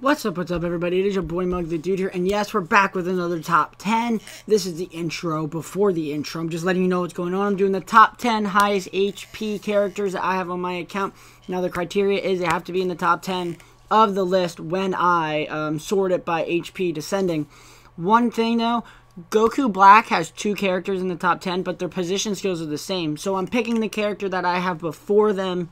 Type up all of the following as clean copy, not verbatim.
What's up, everybody? It is your boy Mug the Dude here, and yes, we're back with another top 10. This is the intro before the intro. I'm just letting you know what's going on. I'm doing the top 10 highest HP characters that I have on my account. Now, the criteria is they have to be in the top 10 of the list when I sort it by HP descending. One thing, though, Goku Black has 2 characters in the top 10, but their position skills are the same. So I'm picking the character that I have before them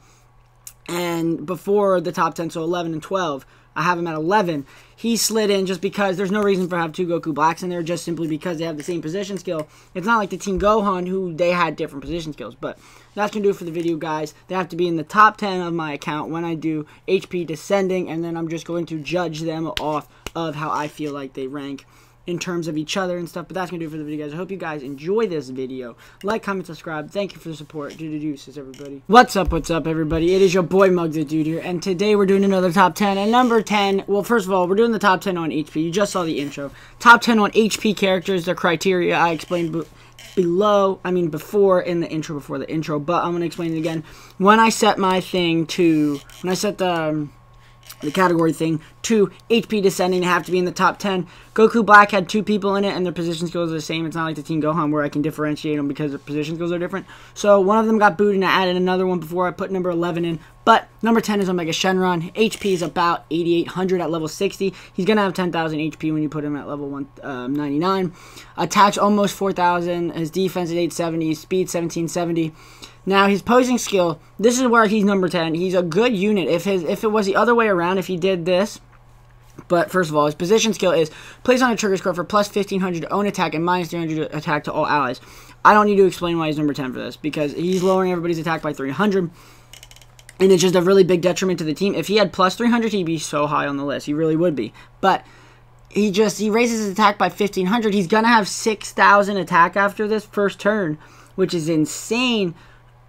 and before the top 10, so 11 and 12. I have him at 11. He slid in just because there's no reason for have 2 Goku Blacks in there, just simply because they have the same position skill. It's not like the Team Gohan, who they had different position skills. But that's going to do it for the video, guys. They have to be in the top 10 of my account when I do HP descending, and then I'm just going to judge them off of how I feel like they rank in terms of each other and stuff. But that's going to do it for the video, guys. I hope you guys enjoy this video. Like, comment, subscribe. Thank you for the support. Deuces, everybody. What's up, everybody? It is your boy Mug the Dude here, and today we're doing another top 10. And number 10, well, first of all, we're doing the top 10 on HP. You just saw the intro. Top 10 on HP characters, the criteria I explained before in the intro, before the intro, but I'm going to explain it again. When I set my thing to, when I set the category thing to HP descending, to have to be in the top 10. Goku Black had 2 people in it, and their position skills are the same. It's not like the Team Gohan where I can differentiate them because their position skills are different. So one of them got booted, and I added another one before I put number 11 in. But number 10 is Omega Shenron. HP is about 8,800 at level 60. He's going to have 10,000 HP when you put him at level 199. Attacks almost 4,000. His defense is 870. His speed 1770. Now, his posing skill, this is where he's number 10. He's a good unit. If it was the other way around, if he did this, but first of all, his position skill is place on a trigger score for plus 1,500 to own attack and minus 300 to attack to all allies. I don't need to explain why he's number 10 for this, because he's lowering everybody's attack by 300, and it's just a really big detriment to the team. If he had plus 300, he'd be so high on the list. He really would be. But he raises his attack by 1,500. He's going to have 6,000 attack after this first turn, which is insane.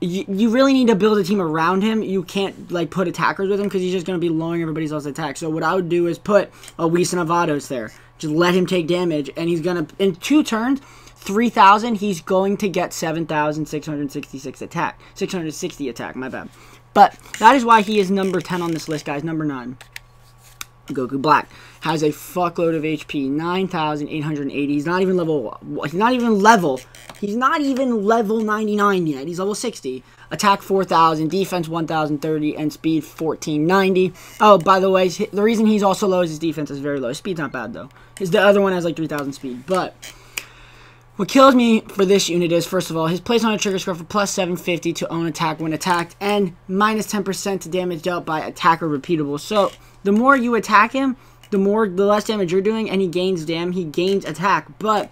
You really need to build a team around him. You can't, like, put attackers with him because he's just going to be lowering everybody else's attack. So what I would do is put a Whis and Avados there. Just let him take damage, and he's going to, in 2 turns, 3,000, he's going to get 7,666 attack. 660 attack, my bad. But that is why he is number 10 on this list, guys. Number 9. Goku Black has a fuckload of HP, 9,880. He's not even level 99 yet. He's level 60. Attack 4,000, defense 1,030, and speed 1,490. Oh, by the way, the reason he's also low is his defense is very low. His speed's not bad, though. The other one has like 3,000 speed. But what kills me for this unit is, first of all, his place on a trigger score for plus 750 to own attack when attacked, and minus 10% to damage dealt by attacker repeatable. So the more you attack him, the less damage you're doing, and he gains attack. But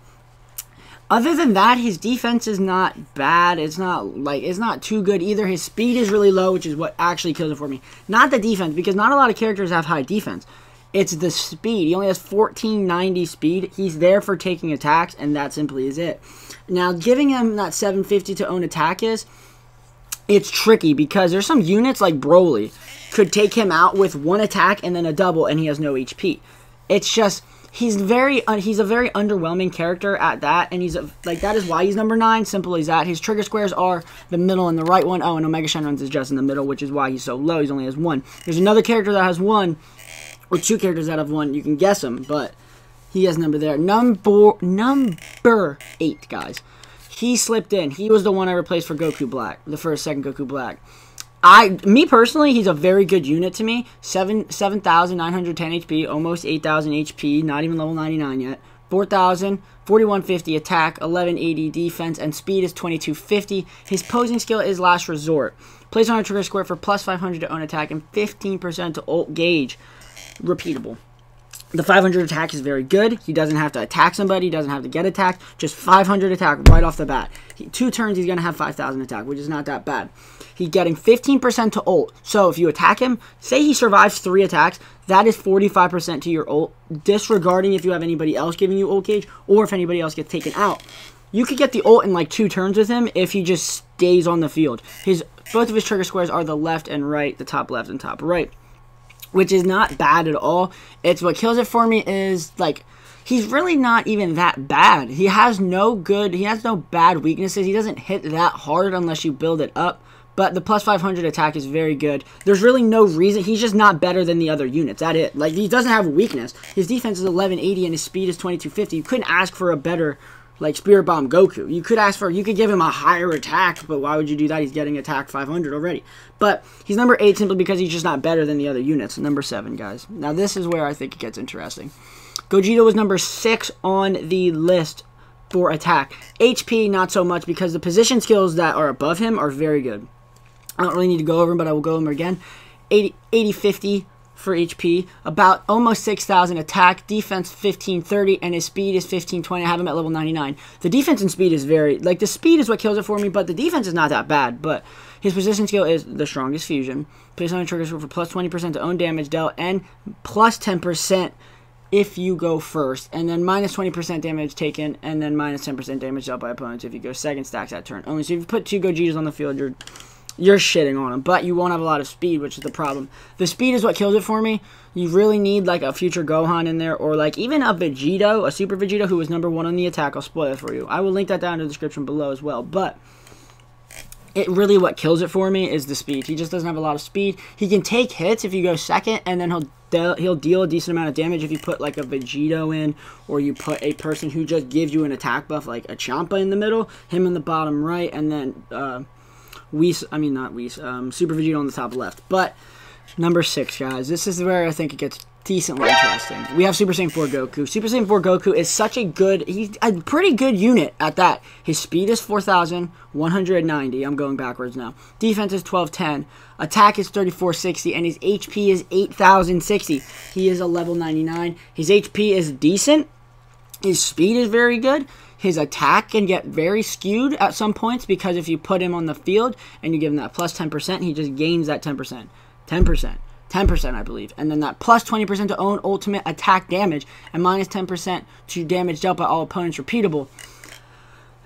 other than that, his defense is not bad. It's not too good either. His speed is really low, which is what actually kills it for me. Not the defense, because not a lot of characters have high defense. It's the speed. He only has 1,490 speed. He's there for taking attacks, and that simply is it. Now, giving him that 750 to own attack it's tricky, because there's some units like Broly could take him out with 1 attack and then a double, and he has no HP. It's just, he's a very underwhelming character at that, and that is why he's number 9. Simple as that. His trigger squares are the middle and the right one. Oh, and Omega Shenron's is just in the middle, which is why he's so low. He only has 1. There's another character that has 1, or 2 characters that have 1. You can guess them, but he has number there. Number 8, guys. He slipped in. He was the one I replaced for Goku Black, the second Goku Black. Me personally, he's a very good unit to me. 7,910 HP, almost 8,000 HP, not even level 99 yet. 4,150 attack, 1,180 defense, and speed is 2,250. His posing skill is Last Resort. Place on a trigger square for plus 500 to own attack and 15% to ult gauge. Repeatable. The 500 attack is very good. He doesn't have to attack somebody. He doesn't have to get attacked. Just 500 attack right off the bat. 2 turns, he's going to have 5,000 attack, which is not that bad. He's getting 15% to ult. So if you attack him, say he survives 3 attacks, that is 45% to your ult, disregarding if you have anybody else giving you ult gauge or if anybody else gets taken out. You could get the ult in like 2 turns with him if he just stays on the field. Both of his trigger squares are the left and right, the top left and top right, which is not bad at all. It's what kills it for me is, like, he's really not even that bad. He has no bad weaknesses. He doesn't hit that hard unless you build it up. But the plus 500 attack is very good. There's really no reason. He's just not better than the other units. That's it. Like, he doesn't have a weakness. His defense is 1180 and his speed is 2250. You couldn't ask for a better, like, Spirit Bomb Goku. You could give him a higher attack, but why would you do that? He's getting attack 500 already. But he's number 8 simply because he's just not better than the other units. Number 7, guys. Now, this is where I think it gets interesting. Gogeta was number 6 on the list for attack. HP, not so much, because the position skills that are above him are very good. I don't really need to go over them, but I will go over them again. 80-50 for HP, about almost 6,000 attack, defense 1530, and his speed is 1520. I have him at level 99. The defense and speed is very, like, the speed is what kills it for me, but the defense is not that bad. But his position skill is the strongest fusion. Place on a trigger for plus 20% to own damage dealt, and plus 10% if you go first, and then minus 20% damage taken, and then minus 10% damage dealt by opponents if you go second, stacks that turn. Only so if you put 2 Gogetas on the field, you're shitting on them, but you won't have a lot of speed, which is the problem. The speed is what kills it for me. You really need, like, a future Gohan in there, or, like, even a Vegito, a Super Vegito, who was number 1 on the attack. I'll spoil it for you. I will link that down in the description below as well, but it really, what kills it for me is the speed. He just doesn't have a lot of speed. He can take hits if you go second, and then he'll deal a decent amount of damage if you put, like, a Vegito in, or you put a person who just gives you an attack buff, like a Champa in the middle, him in the bottom right, and then, Super Vegeta on the top left. But number 6, guys, this is where I think it gets decently interesting. We have Super Saiyan 4 Goku. Super Saiyan 4 Goku is he's a pretty good unit at that. His speed is 4,190. I'm going backwards now. Defense is 1210. Attack is 3460, and his HP is 8,060. He is a level 99. His HP is decent. His speed is very good. His attack can get very skewed at some points because if you put him on the field and you give him that plus 10%, he just gains that 10%. 10%, I believe. And then that plus 20% to own ultimate attack damage and minus 10% to damage dealt by all opponents repeatable.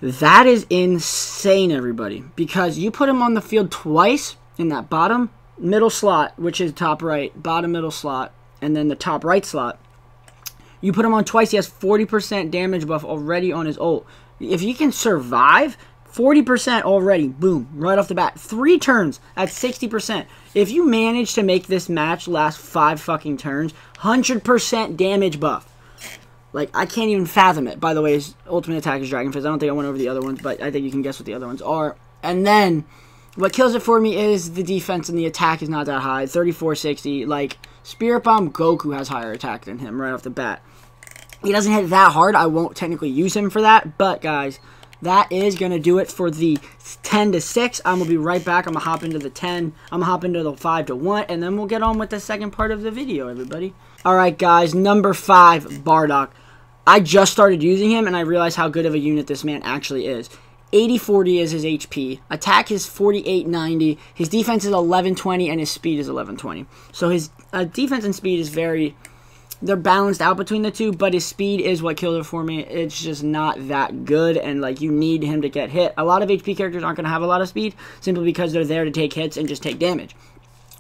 That is insane, everybody. Because you put him on the field twice in that bottom middle slot, which is top right, bottom middle slot, and then the top right slot. You put him on twice, he has 40% damage buff already on his ult. If you can survive 40% already, boom, right off the bat. 3 turns at 60%. If you manage to make this match last 5 fucking turns, 100% damage buff. Like, I can't even fathom it. By the way, his ultimate attack is Dragon Fist. I don't think I went over the other ones, but I think you can guess what the other ones are. And then, what kills it for me is the defense and the attack is not that high. 3460, like, Spirit Bomb Goku has higher attack than him right off the bat. He doesn't hit that hard. I won't technically use him for that. But, guys, that is going to do it for the 10-6. I'm going to be right back. I'm going to hop into the 10. I'm going to hop into the 5-1. And then we'll get on with the second part of the video, everybody. Alright, guys. Number 5, Bardock. I just started using him, and I realized how good of a unit this man actually is. 80-40 is his HP. Attack is 48-90. His defense is 11-20, and his speed is 11-20. So his defense and speed is they're balanced out between the two, but his speed is what killed it for me. It's just not that good, and, like, you need him to get hit. A lot of HP characters aren't going to have a lot of speed, simply because they're there to take hits and just take damage.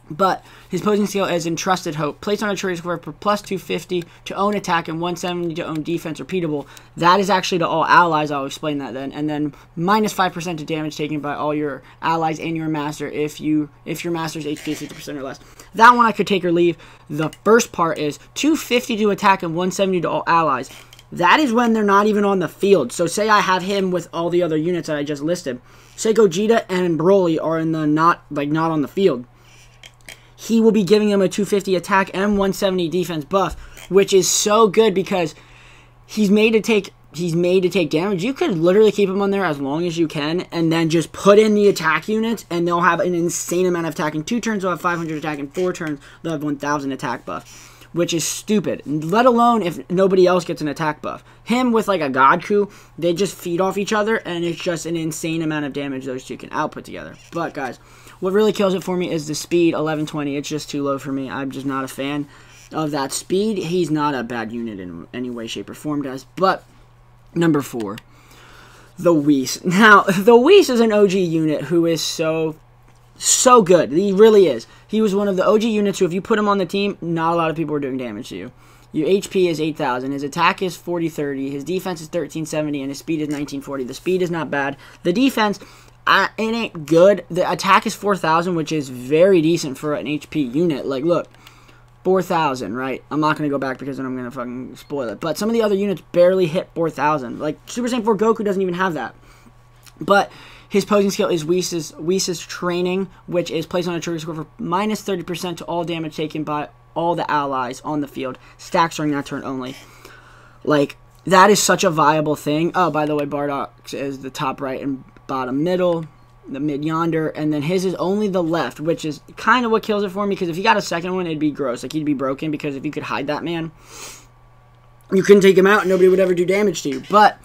But his posing skill is Entrusted Hope. Placed on a trigger square for plus 250 to own attack and 170 to own defense repeatable. That is actually to all allies. I'll explain that then. And then minus 5% to damage taken by all your allies and your master if your master's HP is 50% or less. That one I could take or leave. The first part is 250 to attack and 170 to all allies. That is when they're not even on the field. So say I have him with all the other units that I just listed. Say Gogeta and Broly are in the not on the field. He will be giving him a 250 attack and 170 defense buff, which is so good because he's made to take damage. You could literally keep him on there as long as you can, and then just put in the attack units, and they'll have an insane amount of attack. In 2 turns, they'll have 500 attack. In 4 turns, they'll have 1,000 attack buff, which is stupid. Let alone if nobody else gets an attack buff. Him with, like, a Goku, they just feed off each other, and it's just an insane amount of damage those two can output together. But, guys, what really kills it for me is the speed, 1120. It's just too low for me. I'm just not a fan of that speed. He's not a bad unit in any way, shape, or form, guys. But number 4, the Whis. Now, the Whis is an OG unit who is so good. He really is. He was one of the OG units who, if you put him on the team, not a lot of people were doing damage to you. Your HP is 8,000. His attack is 40-30. His defense is 1370, and his speed is 1940. The speed is not bad. The defense, it ain't good. The attack is 4,000, which is very decent for an HP unit. Like, look, 4,000, right? I'm not going to go back because then I'm going to fucking spoil it. But some of the other units barely hit 4,000. Like, Super Saiyan 4 Goku doesn't even have that. But his posing skill is Whis' Training, which is placed on a trigger score for minus 30% to all damage taken by all the allies on the field. Stacks during that turn only. Like, that is such a viable thing. Oh, by the way, Bardock is the top right and bottom middle, the mid yonder, and then his is only the left, which is kind of what kills it for me, because if you got a second one, it'd be gross. Like, he'd be broken, because if you could hide that man, you couldn't take him out, and nobody would ever do damage to you. But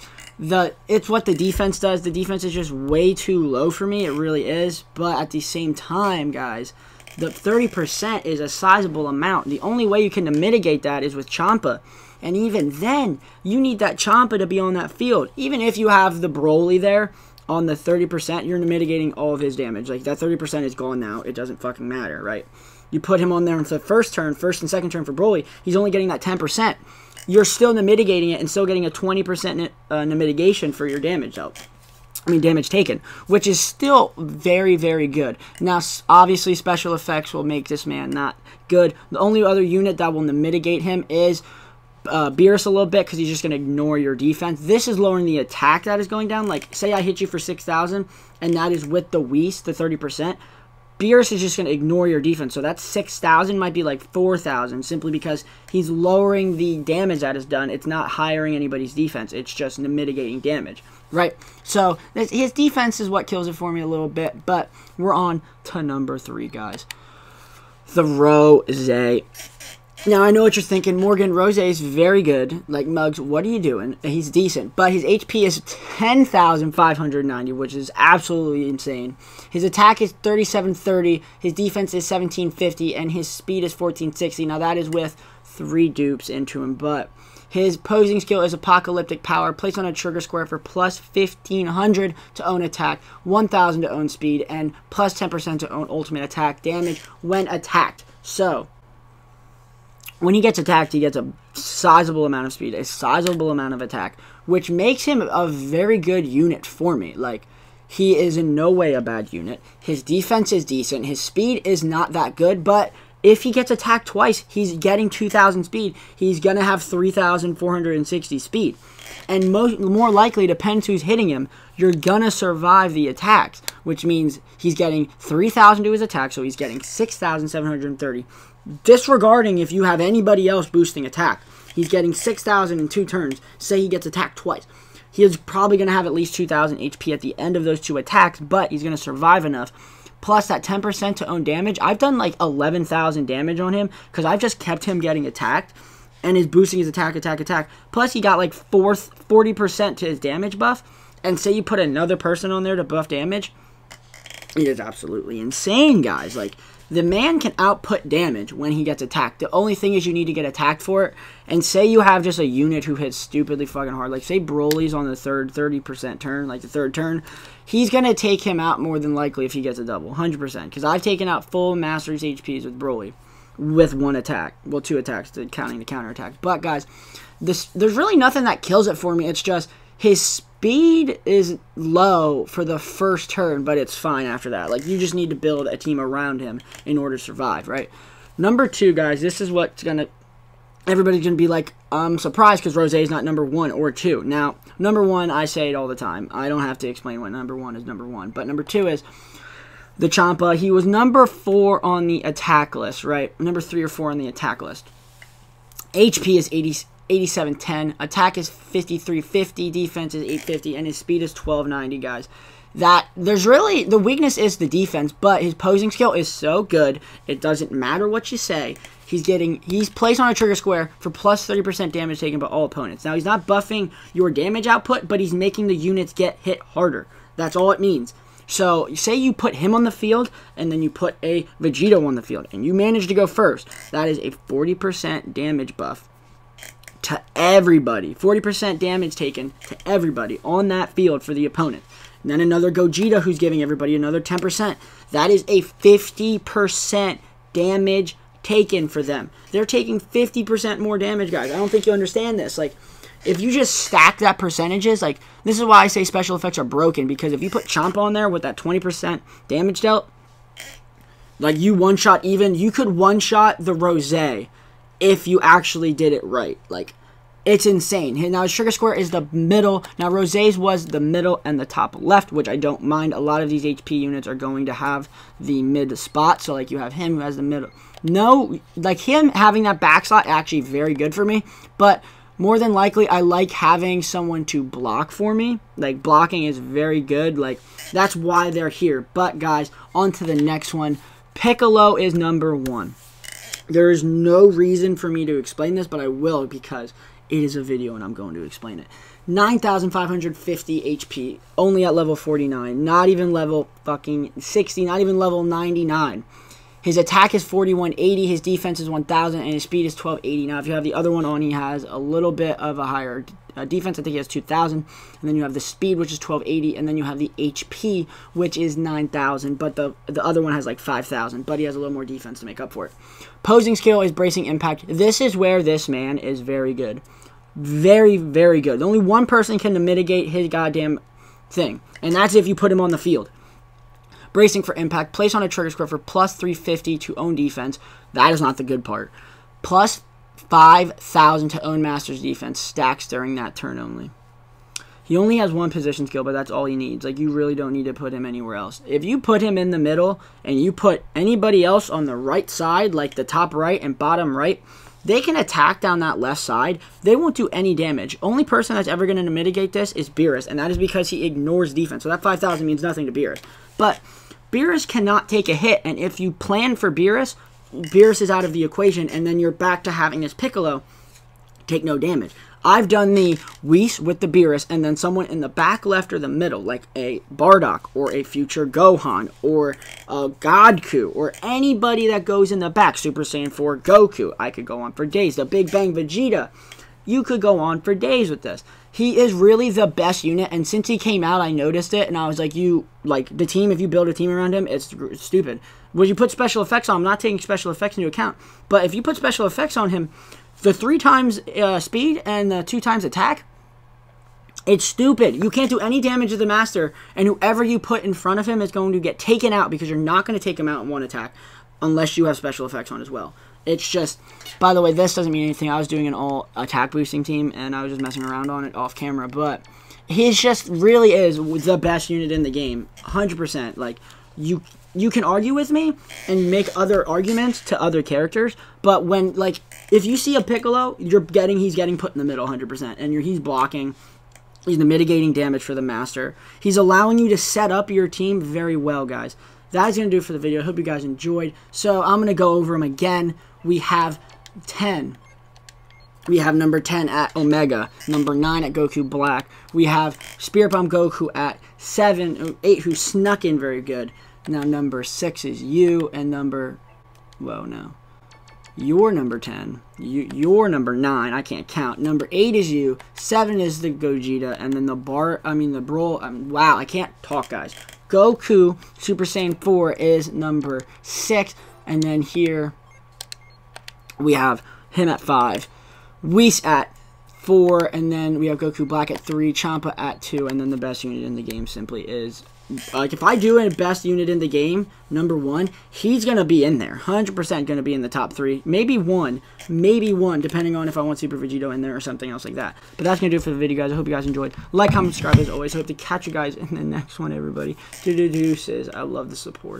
it's what the defense does. The defense is just way too low for me. It really is. But at the same time, guys, the 30% is a sizable amount. The only way you can mitigate that is with Champa. And even then, you need that Champa to be on that field. Even if you have the Broly there on the 30%, you're mitigating all of his damage. Like, that 30% is gone now. It doesn't fucking matter, right? You put him on there on the first and second turn for Broly, he's only getting that 10%. You're still mitigating it and still getting a 20% mitigation for your damage out. Damage taken, which is still very, very good. Now, obviously, special effects will make this man not good. The only other unit that will mitigate him is Beerus a little bit, because he's just going to ignore your defense. This is lowering the attack that is going down. Like, say I hit you for 6,000, and that is with the Whis, the 30%. Beerus is just going to ignore your defense. So that 6,000 might be like 4,000, simply because he's lowering the damage that is done. It's not hiring anybody's defense. It's just mitigating damage, right? So his defense is what kills it for me a little bit. But we're on to number 3, guys. The Rose. Now, I know what you're thinking. Morgan, Rose is very good. Like, Muggs, what are you doing? He's decent. But his HP is 10,590, which is absolutely insane. His attack is 3730. His defense is 1750. And his speed is 1460. Now, that is with 3 dupes into him. But his posing skill is Apocalyptic Power. Placed on a trigger square for plus 1,500 to own attack, 1,000 to own speed, and plus 10% to own ultimate attack damage when attacked. So, when he gets attacked, he gets a sizable amount of speed, a sizable amount of attack, which makes him a very good unit for me. Like, he is in no way a bad unit. His defense is decent. His speed is not that good, but if he gets attacked twice, he's getting 2,000 speed. He's going to have 3,460 speed. And more likely, depends who's hitting him, you're going to survive the attacks, which means he's getting 3,000 to his attack, so he's getting 6,730. Disregarding if you have anybody else boosting attack. He's getting 6,000 in 2 turns. Say he gets attacked twice. He is probably going to have at least 2,000 HP at the end of those 2 attacks, but he's going to survive enough. Plus that 10% to own damage. I've done like 11,000 damage on him because I've just kept him getting attacked. And is boosting his attack. Plus he got like 40% to his damage buff. And say you put another person on there to buff damage. It is absolutely insane, guys. Like, the man can output damage when he gets attacked. The only thing is you need to get attacked for it. And say you have just a unit who hits stupidly fucking hard. Like, say Broly's on the 30% turn, like the 3rd turn. He's going to take him out more than likely if he gets a double, 100%. Because I've taken out full Master's HPs with Broly with 1 attack. Well, 2 attacks, counting the counter attack. But, guys, there's really nothing that kills it for me. It's just his speed is low for the first turn, but it's fine after that. Like, you just need to build a team around him in order to survive, right? Number 2, guys, this is what's going to... Everybody's going to be like, I'm surprised because Rose is not number 1 or 2. Now, number 1, I say it all the time. I don't have to explain what number 1 is number 1. But number 2 is the Champa. He was number 4 on the attack list, right? Number 3 or 4 on the attack list. HP is 8710, attack is 5350, defense is 850, and his speed is 1290, guys. The weakness is the defense, but his posing skill is so good, it doesn't matter what you say. He's placed on a trigger square for plus 30% damage taken by all opponents. Now, he's not buffing your damage output, but he's making the units get hit harder. That's all it means. So, say you put him on the field, and then you put a Vegeta on the field, and you manage to go first. That is a 40% damage buff to everybody. 40% damage taken to everybody on that field for the opponent. And then another Gogeta who's giving everybody another 10%. That is a 50% damage taken for them. They're taking 50% more damage, guys. I don't think you understand this. Like, if you just stack that percentages, like, this is why I say special effects are broken, because if you put Champa on there with that 20% damage dealt, like, you one-shot even, you could one-shot the Rose if you actually did it right. Like, it's insane. Now, his trigger square is the middle. Now, Rose's was the middle and the top left, which I don't mind. A lot of these HP units are going to have the mid spot. So, like, you have him who has the middle. No, like, him having that back slot actually very good for me. But more than likely, I like having someone to block for me. Like, blocking is very good. Like, that's why they're here. But, guys, on to the next one. Piccolo is number 1. There is no reason for me to explain this, but I will because it is a video and I'm going to explain it. 9,550 HP, only at level 49, not even level fucking 60, not even level 99. His attack is 4180, his defense is 1,000, and his speed is 1280. Now, if you have the other one on, he has a little bit of a higher defense. I think he has 2,000. And then you have the speed, which is 1280, and then you have the HP, which is 9,000. But the other one has like 5,000, but he has a little more defense to make up for it. Posing skill is bracing impact. This is where this man is very good. Very, very good. Only one person can mitigate his goddamn thing, and that's if you put him on the field. Bracing for impact. Place on a trigger square for plus 350 to own defense. That is not the good part. Plus 5,000 to own master's defense. Stacks during that turn only. He only has one position skill, but that's all he needs. Like, you really don't need to put him anywhere else. If you put him in the middle and you put anybody else on the right side, like the top right and bottom right, they can attack down that left side. They won't do any damage. Only person that's ever going to mitigate this is Beerus, and that is because he ignores defense. So that 5,000 means nothing to Beerus. But Beerus cannot take a hit, and if you plan for Beerus, Beerus is out of the equation, and then you're back to having this Piccolo take no damage. I've done the Whis with the Beerus, and then someone in the back left or the middle, like a Bardock, or a future Gohan, or a Goku, or anybody that goes in the back. Super Saiyan 4 Goku. I could go on for days. The Big Bang Vegeta. You could go on for days with this. He is really the best unit, and since he came out, I noticed it, and I was like, the team, if you build a team around him, it's stupid. When you put special effects on him, I'm not taking special effects into account, but if you put special effects on him, the 3 times speed and the 2 times attack, it's stupid. You can't do any damage to the master, and whoever you put in front of him is going to get taken out because you're not going to take him out in one attack unless you have special effects on as well. It's just, by the way, this doesn't mean anything. I was doing an all attack boosting team, and I was just messing around on it off camera, but he just really is the best unit in the game, 100%. Like, you can argue with me and make other arguments to other characters, but when, like, if you see a Piccolo, he's getting put in the middle 100%, and he's blocking. He's mitigating damage for the master. He's allowing you to set up your team very well, guys. That is going to do it for the video. I hope you guys enjoyed. So I'm going to go over them again. We have 10. We have number 10 at Omega. Number 9 at Goku Black. We have Spirit Bomb Goku at 8, who snuck in very good. Now number 6 is you, and you're number 10. You're number 9. I can't count. Number 8 is you. 7 is the Gogeta, and then the Brawl. Wow, I can't talk, guys. Goku Super Saiyan 4 is number 6, and then here we have him at 5, Whis at 4, and then we have Goku Black at 3, Champa at 2, and then the best unit in the game simply is, like, if I do a best unit in the game, number 1, he's going to be in there. 100% going to be in the top 3. Maybe 1, depending on if I want Super Vegito in there or something else like that. But that's going to do it for the video, guys. I hope you guys enjoyed. Like, comment, subscribe as always. I hope to catch you guys in the next one, everybody. Deuces. I love the support.